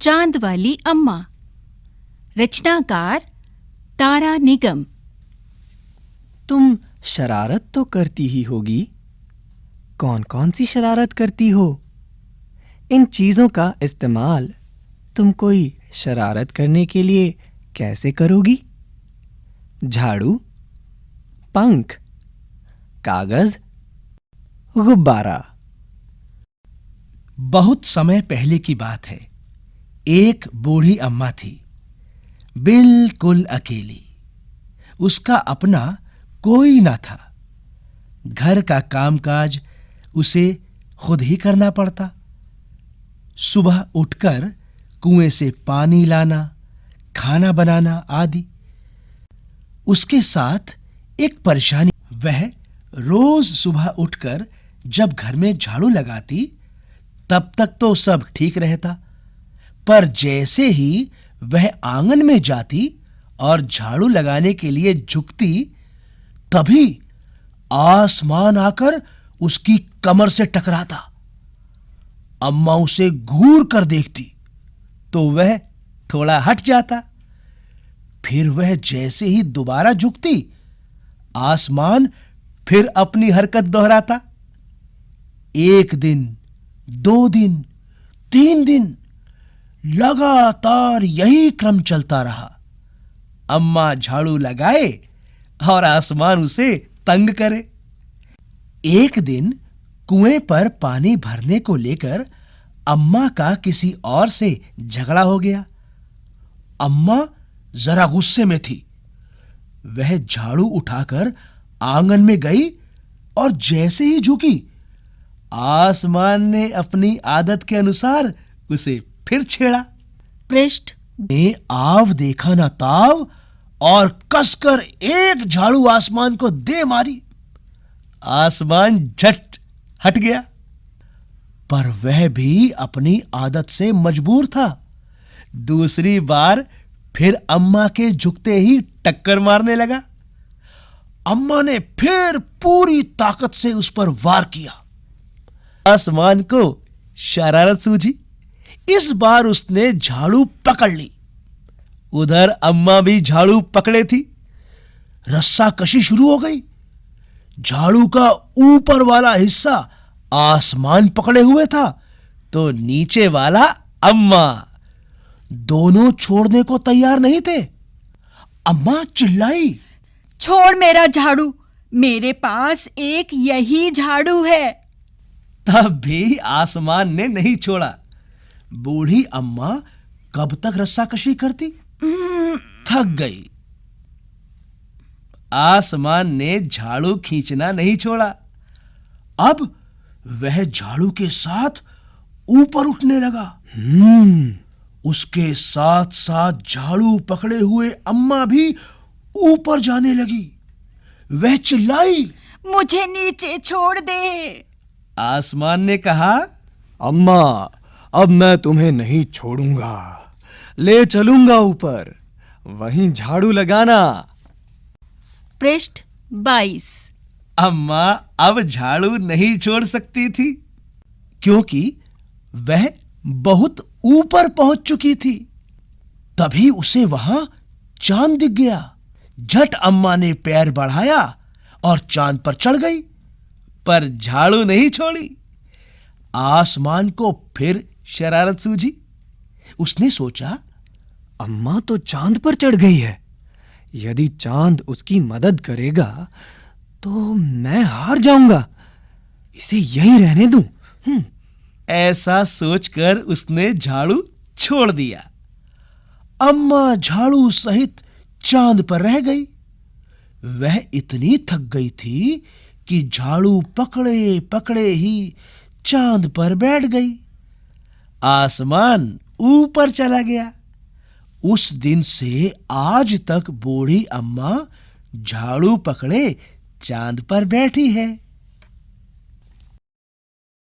चांद वाली अम्मा। रचनाकार तारा निगम। तुम शरारत तो करती ही होगी। कौन कौन सी शरारत करती हो? इन चीजों का इस्तेमाल तुम कोई शरारत करने के लिए कैसे करोगी? झाड़ू, पंख, कागज, गुब्बारा। बहुत समय पहले की बात है। एक बूढ़ी अम्मा थी, बिल्कुल अकेली। उसका अपना कोई ना था। घर का कामकाज उसे खुद ही करना पड़ता। सुबह उठकर कुएं से पानी लाना, खाना बनाना आदि। उसके साथ एक परेशानी, वह रोज सुबह उठकर जब घर में झाड़ू लगाती तब तक तो सब ठीक रहता, पर जैसे ही वह आंगन में जाती और झाड़ू लगाने के लिए झुकती, तभी आसमान आकर उसकी कमर से टकराता। अम्मा उसे घूर कर देखती तो वह थोड़ा हट जाता। फिर वह जैसे ही दोबारा झुकती, आसमान फिर अपनी हरकत दोहराता। 1 दिन, 2 दिन, 3 दिन लगातार यही क्रम चलता रहा। अम्मा झाड़ू लगाए और आसमान उसे तंग करे। एक दिन कुएं पर पानी भरने को लेकर अम्मा का किसी और से झगड़ा हो गया। अम्मा जरा गुस्से में थी। वह झाड़ू उठाकर आंगन में गई और जैसे ही झुकी, आसमान ने अपनी आदत के अनुसार उसे फिर छेड़ा। पृष्ठ ने आव देखा न ताव और कसकर एक झाड़ू आसमान को दे मारी। आसमान झट हट गया, पर वह भी अपनी आदत से मजबूर था। दूसरी बार फिर अम्मा के झुकते ही टक्कर मारने लगा। अम्मा ने फिर पूरी ताकत से उस पर वार किया। आसमान को शरारत सूझी। इस बार उसने झाड़ू पकड़ ली। उधर अम्मा भी झाड़ू पकड़े थी। रस्सा कशी शुरू हो गई। झाड़ू का ऊपर वाला हिस्सा आसमान पकड़े हुए था तो नीचे वाला अम्मा। दोनों छोड़ने को तैयार नहीं थे। अम्मा चिल्लाई, छोड़ मेरा झाड़ू, मेरे पास एक यही झाड़ू है। तब भी आसमान ने नहीं छोड़ा। बूढ़ी अम्मा कब तक रस्साकशी करती? थक गई। आसमान ने झाड़ू खींचना नहीं छोड़ा। अब वह झाड़ू के साथ ऊपर उठने लगा। उसके साथ साथ झाड़ू पकड़े हुए अम्मा भी ऊपर जाने लगी। वह चिल्लाई, मुझे नीचे छोड़ दे। आसमान ने कहा, अम्मा, अब मैं तुम्हें नहीं छोड़ूंगा, ले चलूंगा ऊपर, वहीं झाड़ू लगाना। पृष्ठ 22। अम्मा अब झाड़ू नहीं छोड़ सकती थी, क्योंकि वह बहुत ऊपर पहुंच चुकी थी। तभी उसे वहां चांद दिख गया। झट अम्मा ने पैर बढ़ाया और चांद पर चढ़ गई, पर झाड़ू नहीं छोड़ी। आसमान को फिर शरारत सूझी। उसने सोचा, अम्मा तो चांद पर चढ़ गई है। यदि चांद उसकी मदद करेगा तो मैं हार जाऊंगा। इसे यहीं रहने दूं। ऐसा सोचकर उसने झाड़ू छोड़ दिया। अम्मा झाड़ू सहित चांद पर रह गई। वह इतनी थक गई थी कि झाड़ू पकड़े पकड़े ही चांद पर बैठ गई। आसमान ऊपर चला गया। उस दिन से आज तक बूढ़ी अम्मा झाड़ू पकड़े चांद पर बैठी है।